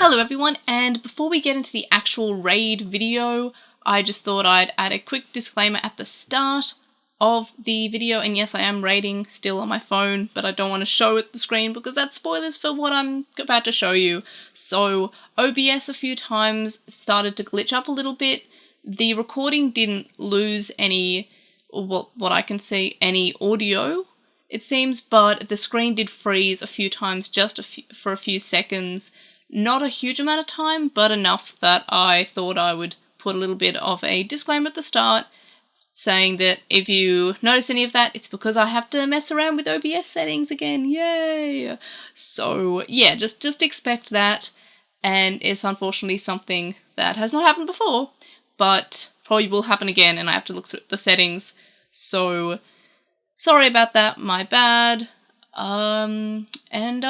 Hello everyone, and before we get into the actual raid video, I just thought I'd add a quick disclaimer at the start of the video. And yes, I am raiding still on my phone, but I don't want to show it the screen because that's spoilers for what I'm about to show you. So OBS a few times started to glitch up a little bit. The recording didn't lose any, what I can see, any audio, it seems, but the screen did freeze a few times just for a few seconds. Not a huge amount of time, but enough that I thought I would put a little bit of a disclaimer at the start saying that if you notice any of that, it's because I have to mess around with OBS settings again. Yay! So yeah, just expect that, and it's unfortunately something that has not happened before, but probably will happen again, and I have to look through the settings. So sorry about that, my bad.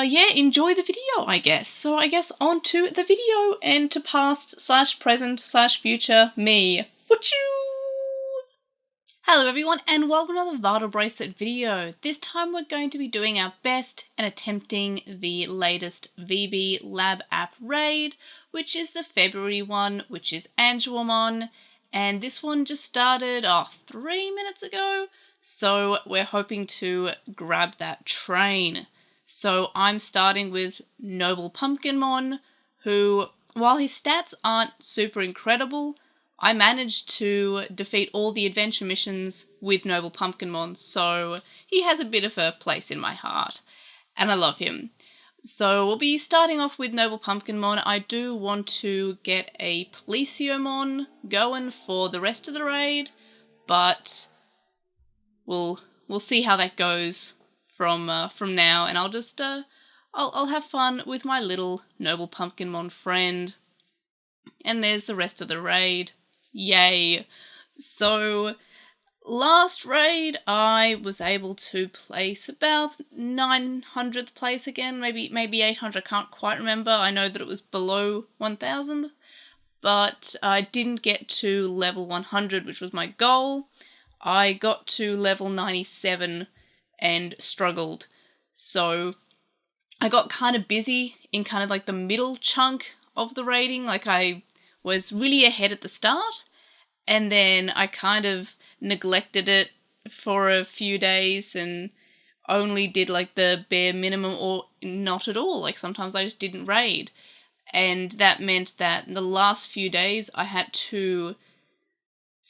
Yeah, enjoy the video, I guess. So I guess on to the video and to past/present/future me. Wachoo! Hello everyone, and welcome to another Vital Bracelet video. This time we're going to be doing our best and attempting the latest VB Lab app raid, which is the February one, which is Angewomon, and this one just started 3 minutes ago. So we're hoping to grab that train. So I'm starting with Noble Pumpkinmon, who, while his stats aren't super incredible, I managed to defeat all the adventure missions with Noble Pumpkinmon, so he has a bit of a place in my heart, and I love him. So we'll be starting off with Noble Pumpkinmon. I do want to get a Policiomon going for the rest of the raid, but we'll see how that goes from now, and I'll just I'll have fun with my little Noble Pumpkinmon friend. And there's the rest of the raid. Yay! So last raid I was able to place about 900th place again, maybe 800. I can't quite remember. I know that it was below 1000, but I didn't get to level 100, which was my goal. I got to level 97 and struggled. So I got kind of busy in kind of like the middle chunk of the raiding. Like I was really ahead at the start, and then I kind of neglected it for a few days and only did like the bare minimum or not at all. Like sometimes I just didn't raid. And that meant that in the last few days I had to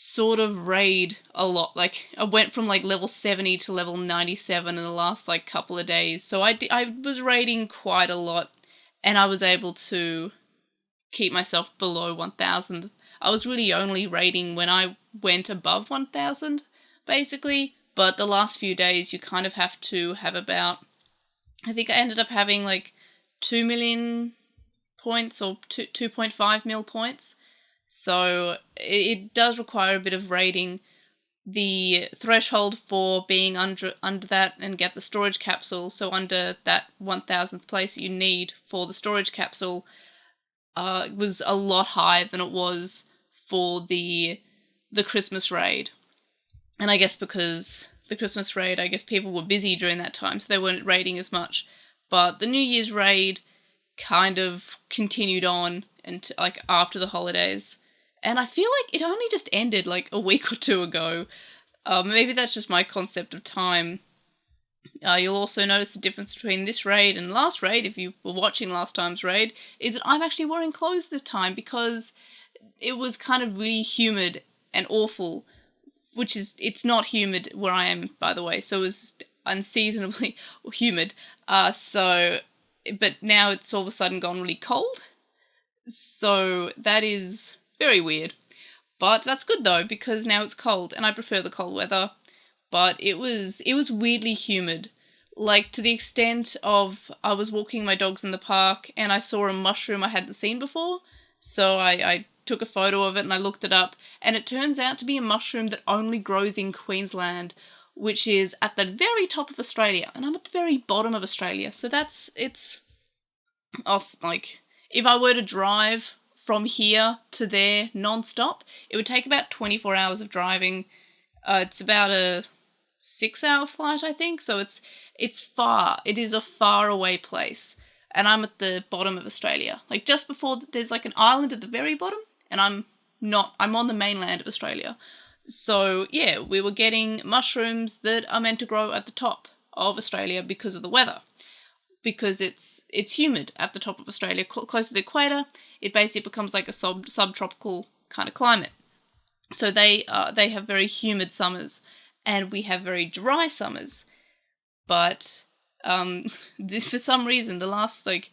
sort of raid a lot. Like I went from like level 70 to level 97 in the last like couple of days. So I was raiding quite a lot, and I was able to keep myself below 1000. I was really only raiding when I went above 1000 basically, but the last few days you kind of have to have about, I think I ended up having like 2 million points or 2.5 mil points. So it does require a bit of raiding. The threshold for being under that and get the storage capsule, so under that 1000th place that you need for the storage capsule, was a lot higher than it was for the Christmas raid. And I guess because the Christmas raid, I guess people were busy during that time, so they weren't raiding as much. But the New Year's raid kind of continued on and like after the holidays, and I feel like it only just ended like a week or two ago. Maybe that's just my concept of time. You'll also notice the difference between this raid and last raid, if you were watching last time's raid, is that I'm actually wearing clothes this time because it was kind of really humid and awful, which is, it's not humid where I am, by the way, so it was unseasonably humid. But now it's all of a sudden gone really cold. So that is very weird. But that's good though, because now it's cold and I prefer the cold weather. But it was weirdly humid. Like to the extent of I was walking my dogs in the park and I saw a mushroom I hadn't seen before. So I took a photo of it and I looked it up, and it turns out to be a mushroom that only grows in Queensland, which is at the very top of Australia, and I'm at the very bottom of Australia. So it's like, if I were to drive from here to there non-stop, it would take about 24 hours of driving. It's about a 6-hour flight, I think, so it's far. It is a far away place. and I'm at the bottom of Australia. Like, just before, there's like an island at the very bottom, and I'm on the mainland of Australia. So yeah, we were getting mushrooms that are meant to grow at the top of Australia because of the weather. Because it's humid at the top of Australia, close to the equator. It basically becomes like a subtropical kind of climate. So they have very humid summers, and we have very dry summers. But for some reason, the last like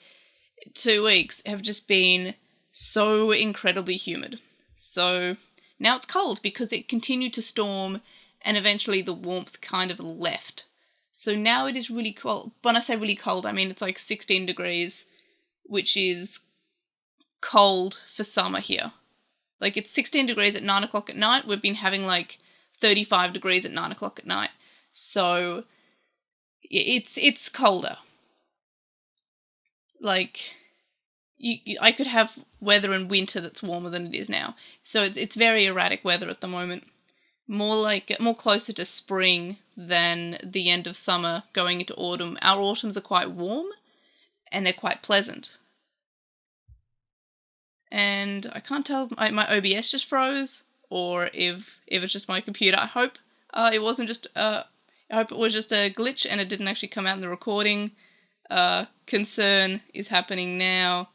2 weeks have just been so incredibly humid. So now it's cold because it continued to storm, and eventually the warmth kind of left. So now it is really cold. When I say really cold, I mean it's like 16 degrees, which is cold for summer here. Like, it's 16 degrees at 9 o'clock at night. We've been having like 35 degrees at 9 o'clock at night. So it's colder. Like, I could have weather in winter that's warmer than it is now. So it's very erratic weather at the moment. More closer to spring than the end of summer going into autumn. Our autumns are quite warm, and they're quite pleasant. And I can't tell if my OBS just froze, or if it's just my computer. I hope it wasn't just. I hope it was just a glitch and it didn't actually come out in the recording. Concern is happening now,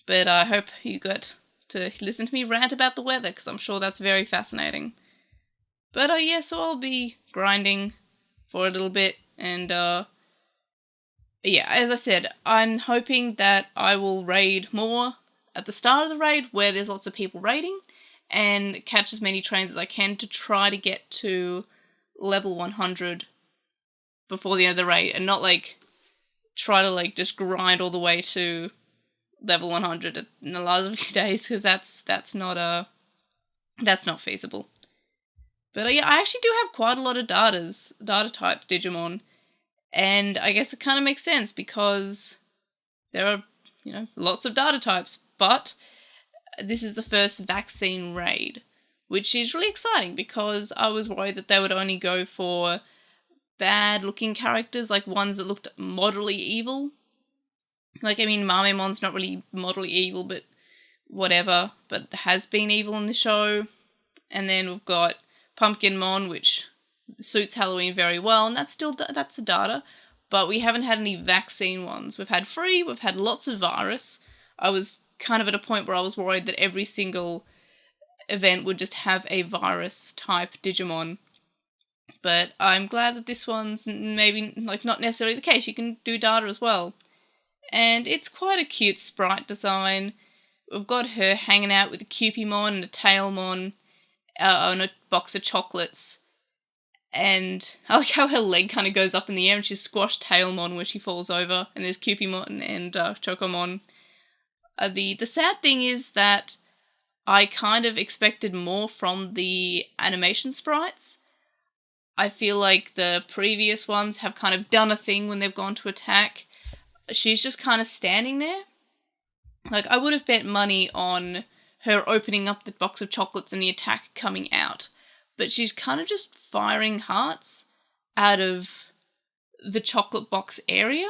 but I hope you got to listen to me rant about the weather, because I'm sure that's very fascinating. But yeah, so I'll be grinding for a little bit, and yeah, as I said, I'm hoping that I will raid more at the start of the raid, where there's lots of people raiding, and catch as many trains as I can to try to get to level 100 before the end of the raid, and not like try to like just grind all the way to level 100 in the last few days, because that's not feasible. But yeah, I actually do have quite a lot of data type Digimon, and I guess it kind of makes sense because there are, lots of data types. But this is the first vaccine raid, which is really exciting, because I was worried that they would only go for bad looking characters, like ones that looked moderately evil. Like, I mean, Mamemon's not really moderately evil, but whatever, but has been evil in the show. And then we've got Pumpkinmon, which suits Halloween very well, and that's a data, but we haven't had any vaccine ones. We've had free, we've had lots of virus. I was kind of at a point where I was worried that every single event would just have a virus type Digimon. But I'm glad that this one's maybe like not necessarily the case. You can do data as well. And it's quite a cute sprite design. We've got her hanging out with a Cupimon and a Tailmon on a box of chocolates. And I like how her leg kind of goes up in the air and she's squashed Tailmon where she falls over. And there's Cupimon and Chocomon. The sad thing is that I kind of expected more from the animation sprites. I feel like the previous ones have kind of done a thing when they've gone to attack. She's just kind of standing there. Like, I would have bet money on her opening up the box of chocolates and the attack coming out. But she's kind of just firing hearts out of the chocolate box area.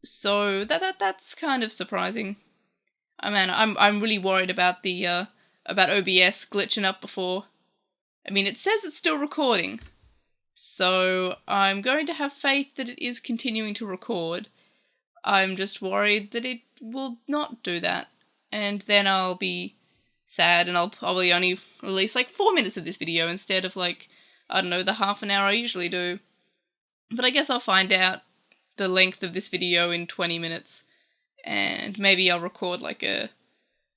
So that's kind of surprising. I mean, I'm really worried about the about OBS glitching up before. I mean, it says it's still recording. So I'm going to have faith that it is continuing to record. I'm just worried that it will not do that. And then I'll be sad and I'll probably only release like 4 minutes of this video instead of like, I don't know, the half an hour I usually do. But I guess I'll find out the length of this video in 20 minutes. And maybe I'll record like an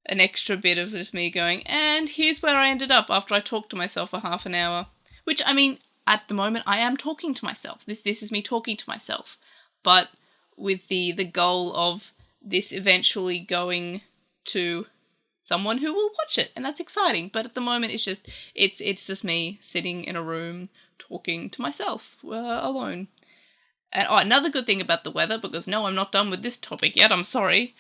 extra bit of just me going, and here's where I ended up after I talked to myself for half an hour. Which, I mean, at the moment I am talking to myself. This is me talking to myself. But with the goal of this eventually going to someone who will watch it, and that's exciting. But at the moment it's just me sitting in a room talking to myself alone. And another good thing about the weather, because no, I'm not done with this topic yet, I'm sorry,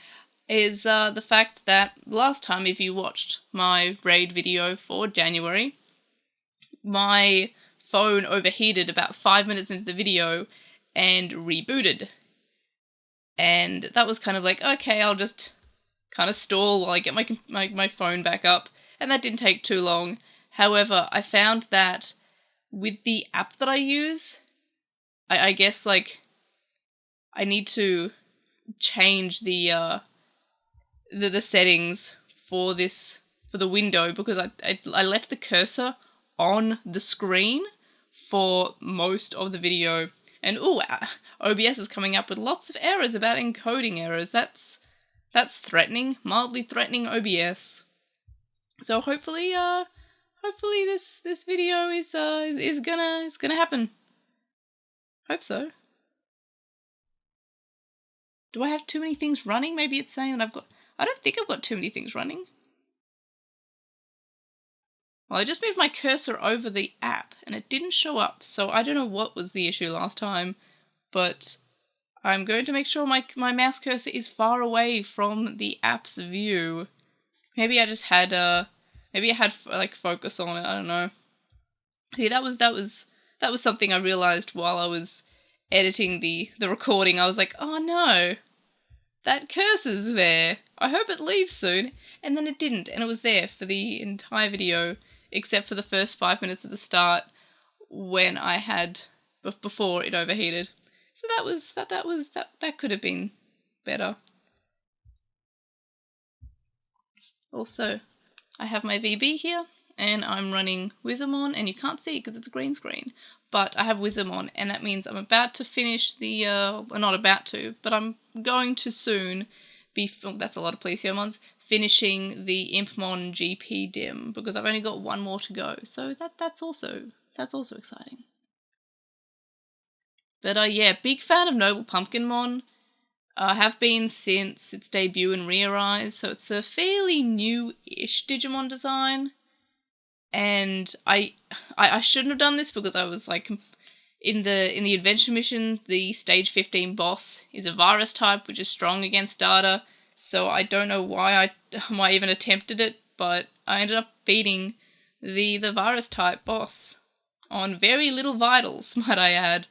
is the fact that last time, if you watched my raid video for January, my phone overheated about 5 minutes into the video and rebooted. and that was kind of like, okay, I'll just kind of stall while I get my phone back up, and that didn't take too long. However, I found that with the app that I use, I guess, like, I need to change the settings for the window, because I left the cursor on the screen for most of the video. And OBS is coming up with lots of errors about encoding errors. That's threatening, mildly threatening OBS. So hopefully this video is gonna happen. Hope so. Do I have too many things running? Maybe it's saying that I don't think I've got too many things running. Well, I just moved my cursor over the app and it didn't show up, so I don't know what was the issue last time, but I'm going to make sure my mouse cursor is far away from the app's view. Maybe I just had like focus on it, I don't know. See, that was something I realized while I was editing the recording. I was like, oh no, that cursor's there. I hope it leaves soon. And then it didn't, and it was there for the entire video, except for the first 5 minutes at the start when I had before it overheated. So that could have been better. Also, I have my VB here, and I'm running Wizamon, and you can't see it because it's a green screen, but I have Wizamon, and that means I'm about to finish the, well, not about to, but I'm going to soon be, that's a lot of Plesiomons, finishing the Impmon GP dim, because I've only got one more to go, so that's also exciting. But yeah, big fan of Noble Pumpkinmon. Have been since its debut in Rearise, so it's a fairly new-ish Digimon design. And I shouldn't have done this, because I was like, in the adventure mission, the stage 15 boss is a virus type, which is strong against data. So I don't know why I even attempted it, but I ended up beating the virus type boss on very little vitals, might I add.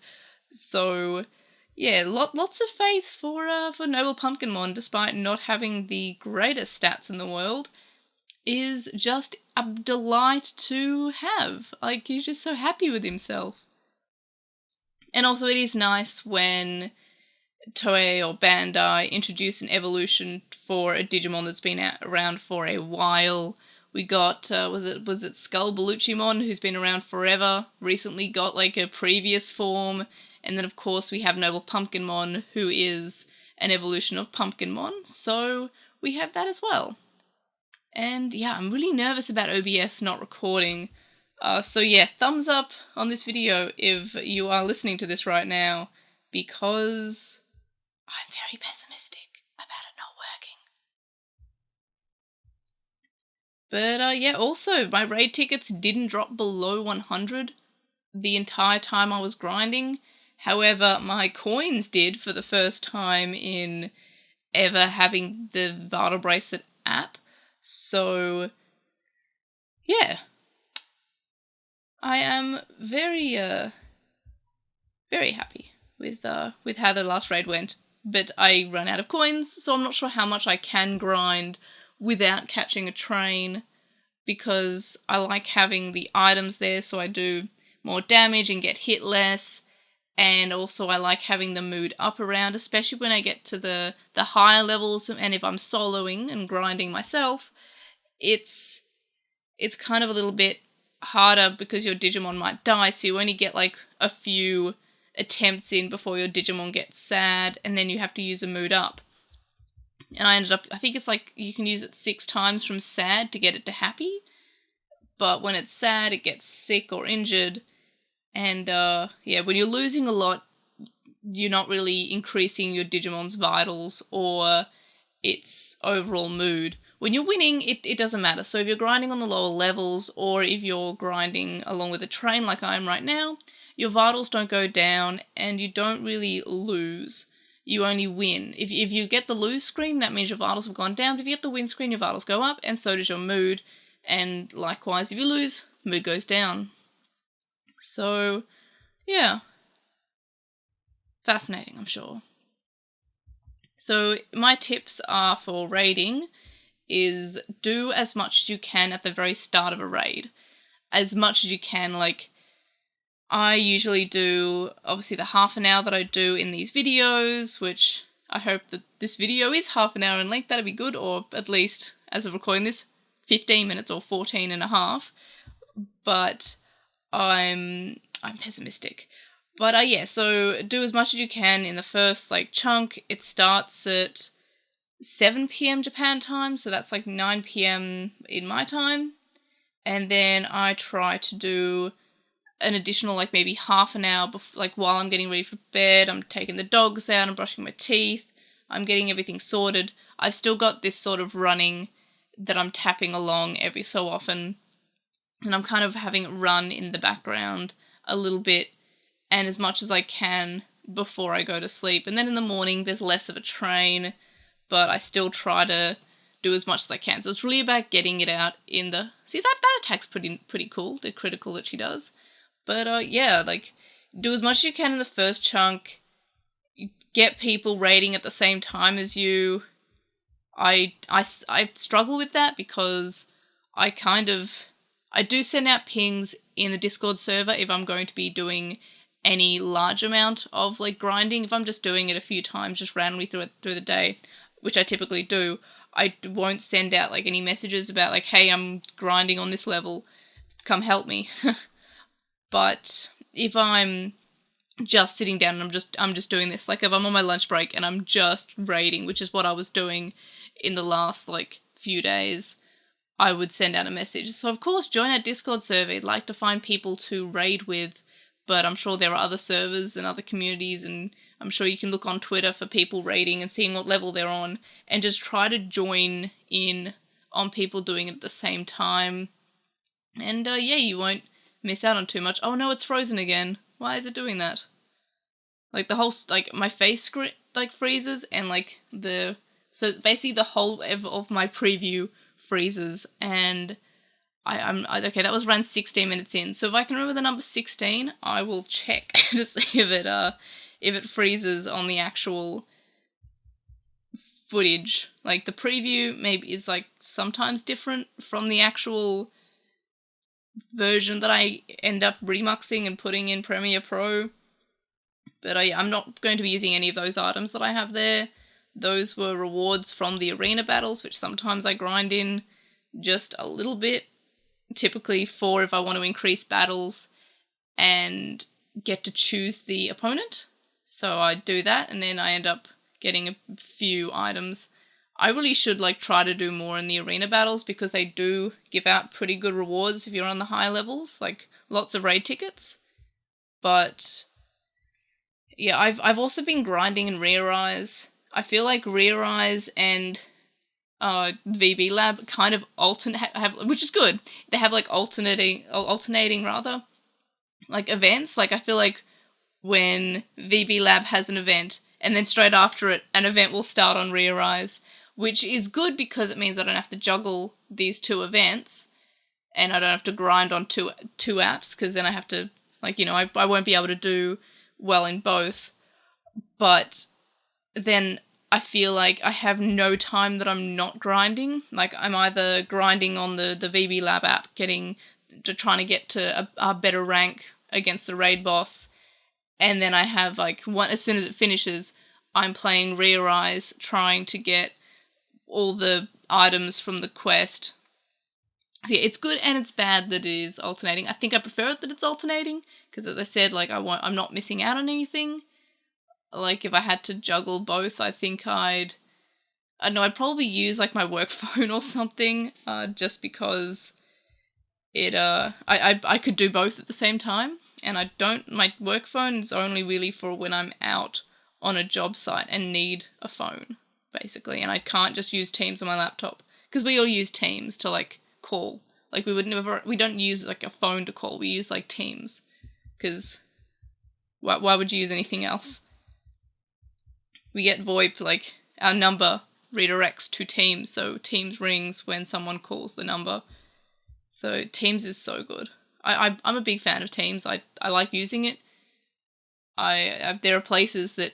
So yeah, lots of faith for Noble Pumpkinmon, despite not having the greatest stats in the world. Is just a delight to have. Like, he's just so happy with himself. And also it is nice when Toei or Bandai introduce an evolution for a Digimon that's been around for a while. We got, was it Skull Bellucimon, who's been around forever, recently got like a previous form. And then of course we have Noble Pumpkinmon, who is an evolution of Pumpkinmon. So we have that as well. And yeah, I'm really nervous about OBS not recording. So yeah, thumbs up on this video if you are listening to this right now, because I'm very pessimistic about it not working. But yeah, also my raid tickets didn't drop below 100 the entire time I was grinding. However, my coins did for the first time in ever having the Vital Bracelet app. So yeah, I am very happy with how the last raid went. But I ran out of coins, so I'm not sure how much I can grind without catching a train, because I like having the items there so I do more damage and get hit less. And also I like having the mood up around, especially when I get to the higher levels, and if I'm soloing and grinding myself, it's kind of a little bit harder because your Digimon might die, so you only get like a few attempts in before your Digimon gets sad, and then you have to use a mood up. And I think it's like you can use it 6 times from sad to get it to happy, but when it's sad it gets sick or injured. And yeah, when you're losing a lot, you're not really increasing your Digimon's vitals or its overall mood. When you're winning, it doesn't matter. So if you're grinding on the lower levels, or if you're grinding along with a train like I am right now, your vitals don't go down and you don't really lose. You only win. If you get the lose screen, that means your vitals have gone down. If you get the win screen, your vitals go up, and so does your mood. And likewise, if you lose, mood goes down. So, yeah. Fascinating, I'm sure. So my tips are for raiding is do as much as you can at the very start of a raid. As much as you can, like I usually do obviously the half an hour that I do in these videos, which I hope that this video is half an hour in length, that'd be good, or at least, as of recording this, 15 minutes or 14 and a half. But I'm pessimistic. But yeah, so do as much as you can in the first like chunk. It starts at 7 p.m. Japan time, so that's like 9 p.m. in my time. And then I try to do an additional like maybe half an hour like while I'm getting ready for bed. I'm taking the dogs out, I'm brushing my teeth, I'm getting everything sorted. I've still got this sort of running that I'm tapping along every so often, and I'm kind of having it run in the background a little bit and as much as I can before I go to sleep. And then in the morning there's less of a train, but I still try to do as much as I can. So it's really about getting it out in the... See, that attack's pretty cool, the critical that she does. But yeah, like, do as much as you can in the first chunk. Get people raiding at the same time as you. I struggle with that because I do send out pings in the Discord server if I'm going to be doing any large amount of like grinding. If I'm just doing it a few times, just randomly through the day, which I typically do, I won't send out like any messages about like, hey, I'm grinding on this level, come help me. But if I'm just sitting down and I'm just doing this, like if I'm on my lunch break and I'm just raiding, which is what I was doing in the last like few days, I would send out a message. So of course, join our Discord server. I'd like to find people to raid with, but I'm sure there are other servers and other communities, and I'm sure you can look on Twitter for people raiding and seeing what level they're on, and just try to join in on people doing it at the same time. And yeah, you won't miss out on too much. Oh no, it's frozen again. Why is it doing that? Like the whole, like my face screen like freezes, and like so basically the whole of my preview freezes, and I'm okay, that was around 16 minutes in. So if I can remember the number 16, I will check to see if it freezes on the actual footage. Like the preview maybe is like sometimes different from the actual version that I end up remuxing and putting in Premiere Pro. But I'm not going to be using any of those items that I have there. Those were rewards from the arena battles, which sometimes I grind in just a little bit, typically for if I want to increase battles and get to choose the opponent. So I do that, and then I end up getting a few items. I really should like try to do more in the arena battles because they do give out pretty good rewards if you're on the high levels, like lots of raid tickets. But yeah, I've also been grinding in Rear Eyes. I feel like Rear Eyes and VB Lab kind of have, which is good. They have like alternating rather, like events. Like I feel like when VB Lab has an event, and then straight after it, an event will start on Rear Eyes, which is good because it means I don't have to juggle these two events, and I don't have to grind on two apps, because then I have to, like, you know, I won't be able to do well in both. But then I feel like I have no time that I'm not grinding. Like, I'm either grinding on the VB Lab app, trying to get to a better rank against the raid boss, and then I have, like, as soon as it finishes, I'm playing Rear Eyes, trying to get all the items from the quest. So yeah, it's good and it's bad that it is alternating. I think I prefer it that it's alternating, because as I said, like, I'm not missing out on anything. Like, if I had to juggle both, I think I'd probably use, like, my work phone or something, just because I could do both at the same time, and my work phone is only really for when I'm out on a job site and need a phone, basically, and I can't just use Teams on my laptop, because we all use Teams to, like, call. Like, we don't use, like, a phone to call, we use, like, Teams, because why would you use anything else? We get VoIP, like, our number redirects to Teams, so Teams rings when someone calls the number. So Teams is so good. I'm a big fan of Teams. I like using it. There are places that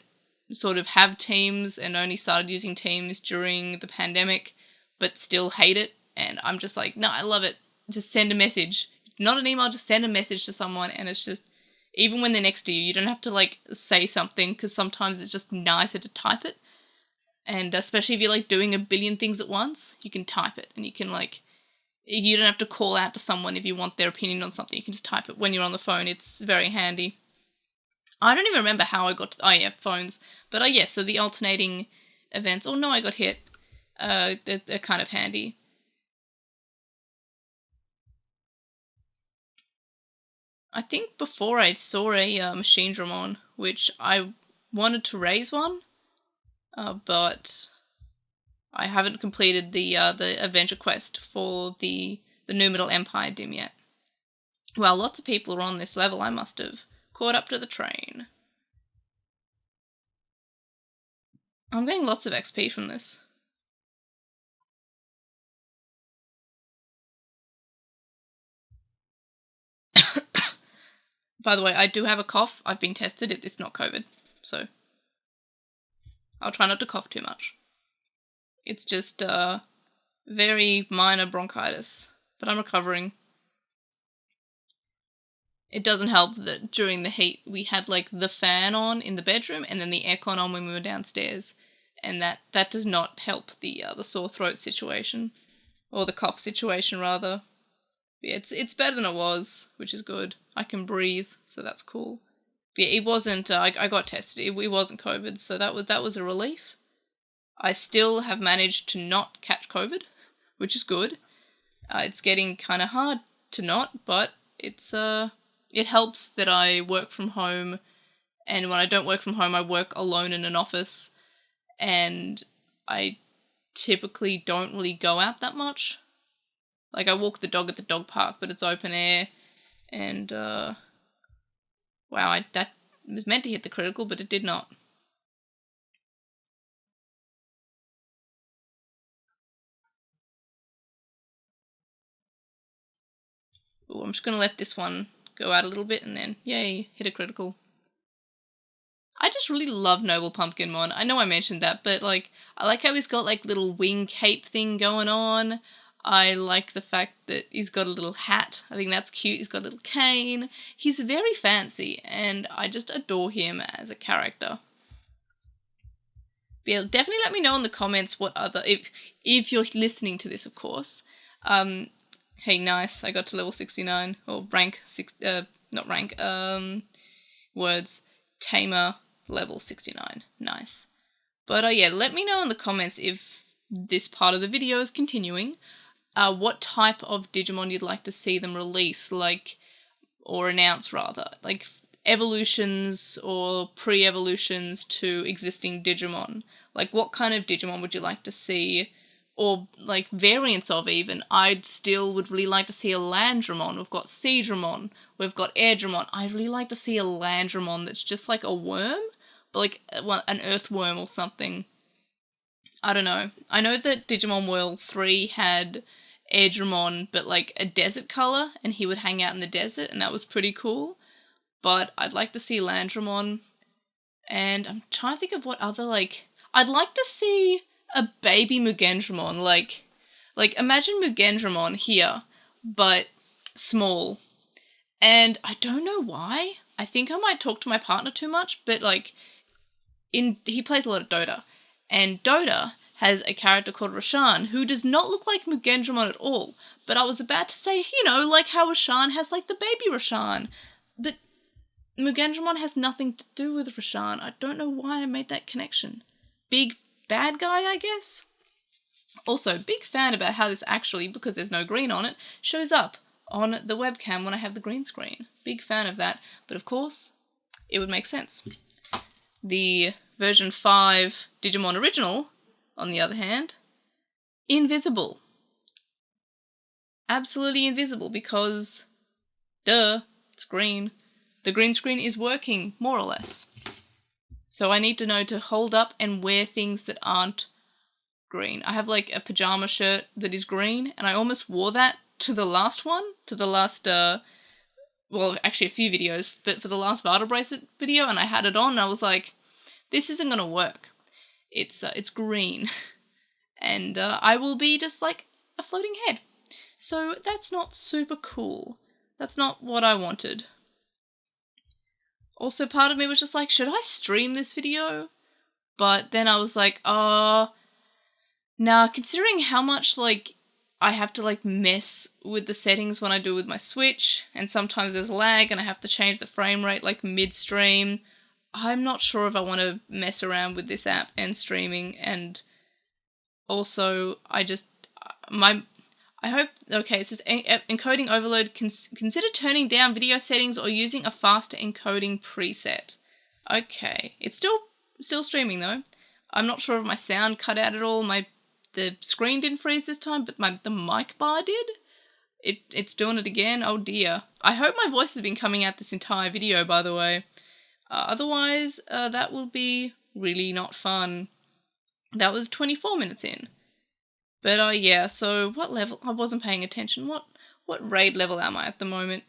sort of have Teams and only started using Teams during the pandemic, but still hate it. And I'm just like, no, I love it. Just send a message. Not an email, just send a message to someone, and it's just, even when they're next to you, you don't have to, like, say something, because sometimes it's just nicer to type it. And especially if you're, like, doing a billion things at once, you can type it, and you can, like, you don't have to call out to someone if you want their opinion on something. You can just type it when you're on the phone. It's very handy. I don't even remember how I got to, oh yeah, phones. But yeah, so the alternating events, oh no, I got hit. They're kind of handy. I think before I saw a Machine Dramon, which I wanted to raise one, but I haven't completed the adventure quest for the New Middle Empire dim yet. Well, lots of people are on this level. I must have caught up to the train. I'm getting lots of XP from this. By the way, I do have a cough. I've been tested. It's not COVID, so I'll try not to cough too much. It's just very minor bronchitis, but I'm recovering. It doesn't help that during the heat we had like the fan on in the bedroom and then the aircon on when we were downstairs, and that does not help the sore throat situation, or the cough situation rather. Yeah, it's better than it was, which is good. I can breathe, so that's cool. But yeah, it wasn't. I got tested. It wasn't COVID, so that was a relief. I still have managed to not catch COVID, which is good. It's getting kind of hard to not, but it helps that I work from home, and when I don't work from home, I work alone in an office, and I typically don't really go out that much. Like, I walk the dog at the dog park, but it's open air, and, wow, that was meant to hit the critical, but it did not. Ooh, I'm just gonna let this one go out a little bit, and then, yay, hit a critical. I just really love Noble Pumpkinmon. I know I mentioned that, but, like, I like how he's got, like, little wing cape thing going on. I like the fact that he's got a little hat. I think that's cute. He's got a little cane. He's very fancy, and I just adore him as a character. But yeah, definitely let me know in the comments what other, if you're listening to this, of course. Hey, nice. I got to level 69, or rank 6, not rank, words, Tamer level 69. Nice. But yeah, let me know in the comments if this part of the video is continuing. What type of Digimon you'd like to see them release, like, or announce rather, like evolutions or pre-evolutions to existing Digimon. Like, what kind of Digimon would you like to see, or like variants of even? I'd still would really like to see a Landramon. We've got Seedramon, we've got Airdramon. I'd really like to see a Landramon that's just like a worm, but like an earthworm or something. I don't know. I know that Digimon World 3 had Airdramon, but like a desert color, and he would hang out in the desert, and that was pretty cool. But I'd like to see Landramon, and I'm trying to think of what other, like, I'd like to see a baby Mugendramon, like imagine Mugendramon here, but small. And I don't know why. I think I might talk to my partner too much, but like, he plays a lot of Dota, and Dota has a character called Roshan, who does not look like Mugendramon at all. But I was about to say, you know, like how Roshan has like the baby Roshan. But Mugendramon has nothing to do with Roshan. I don't know why I made that connection. Big bad guy, I guess? Also, big fan about how this actually, because there's no green on it, shows up on the webcam when I have the green screen. Big fan of that. But of course, it would make sense. The version 5 Digimon Original, on the other hand, invisible. Absolutely invisible, because, duh, it's green. The green screen is working, more or less. So I need to know to hold up and wear things that aren't green. I have like a pajama shirt that is green, and I almost wore that to the last one, well, actually a few videos, but for the last Vatal Bracelet video, and I had it on, and I was like, this isn't gonna work. It's green, and I will be just like a floating head. So that's not super cool. That's not what I wanted. Also, part of me was just like, should I stream this video? But then I was like, nah, considering how much, like, I have to, like, mess with the settings when I do with my Switch, and sometimes there's lag and I have to change the frame rate, like, mid-stream, I'm not sure if I want to mess around with this app and streaming, and also, okay, it says encoding overload, consider turning down video settings or using a faster encoding preset. Okay, it's still streaming though. I'm not sure if my sound cut out at all. The screen didn't freeze this time, but the mic bar did. It's doing it again. Oh dear. I hope my voice has been coming out this entire video, by the way. Otherwise, that will be really not fun. That was 24 minutes in. But yeah, so what level? I wasn't paying attention. What raid level am I at the moment?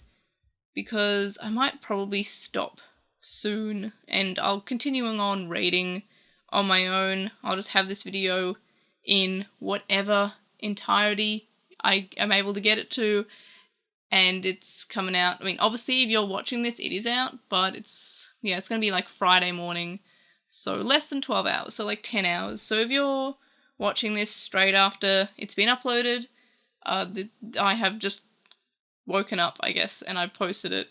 Because I might probably stop soon, and I'll continuing on raiding on my own. I'll just have this video in whatever entirety I am able to get it to, and it's coming out. I mean, obviously, if you're watching this, it is out, but it's gonna be like Friday morning, so less than 12 hours, so like 10 hours. So if you're watching this straight after it's been uploaded, I have just woken up, I guess, and I posted it.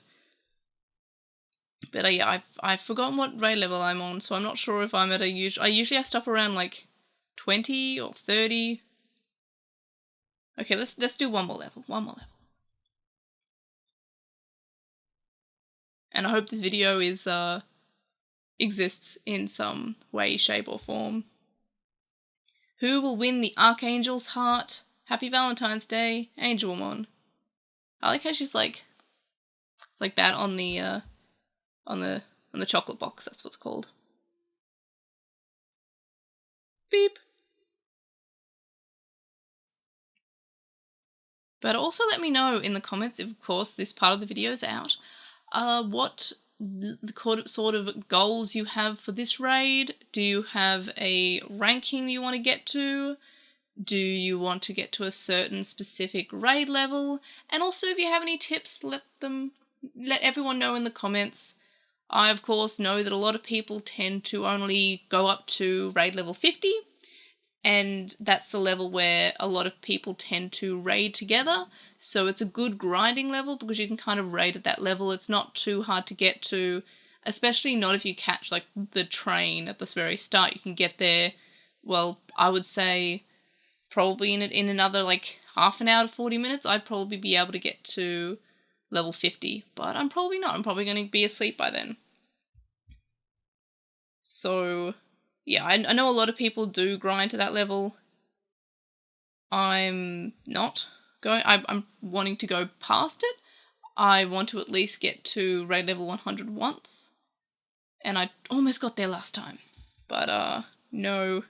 But yeah, I've forgotten what raid level I'm on, so I'm not sure if I'm at I usually stop around like 20 or 30. Okay, let's do one more level. And I hope this video exists in some way, shape, or form. Who will win the Archangel's heart? Happy Valentine's Day, Angewomon. I like how she's like that on the chocolate box. That's what's called. Beep. But also let me know in the comments if, of course, this part of the video is out, what sort of goals you have for this raid. Do you have a ranking that you want to get to? Do you want to get to a certain specific raid level? And also, if you have any tips, let everyone know in the comments. I, of course, know that a lot of people tend to only go up to raid level 50, and that's the level where a lot of people tend to raid together. So it's a good grinding level because you can kind of raid at that level. It's not too hard to get to, especially not if you catch like the train at the very start. You can get there, well, I would say probably in another like half an hour to 40 minutes, I'd probably be able to get to level 50, but I'm probably not. I'm probably going to be asleep by then. So yeah, I know a lot of people do grind to that level. I'm not going. I'm wanting to go past it. I want to at least get to raid level 100 once, and I almost got there last time, but no,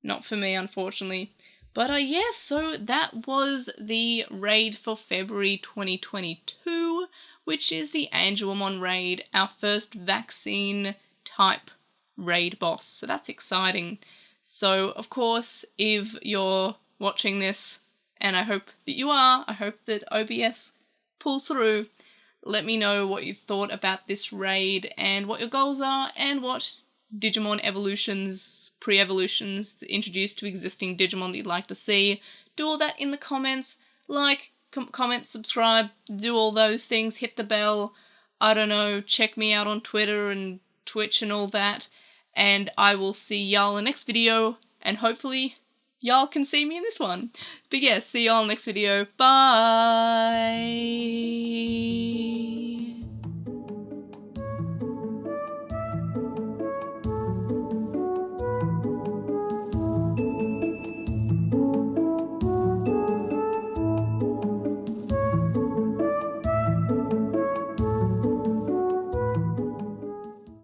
not for me, unfortunately. But yeah, so that was the raid for February 2022, which is the Angewomon Raid, our first vaccine type raid boss. So that's exciting. So of course, if you're watching this, and I hope that you are, I hope that OBS pulls through, let me know what you thought about this raid and what your goals are and what Digimon evolutions, pre-evolutions introduced to existing Digimon that you'd like to see. Do all that in the comments. Like, comment, subscribe, do all those things, hit the bell. I don't know, check me out on Twitter and Twitch and all that. And I will see y'all in the next video, and hopefully y'all can see me in this one. But yeah, see y'all in the next video. Bye!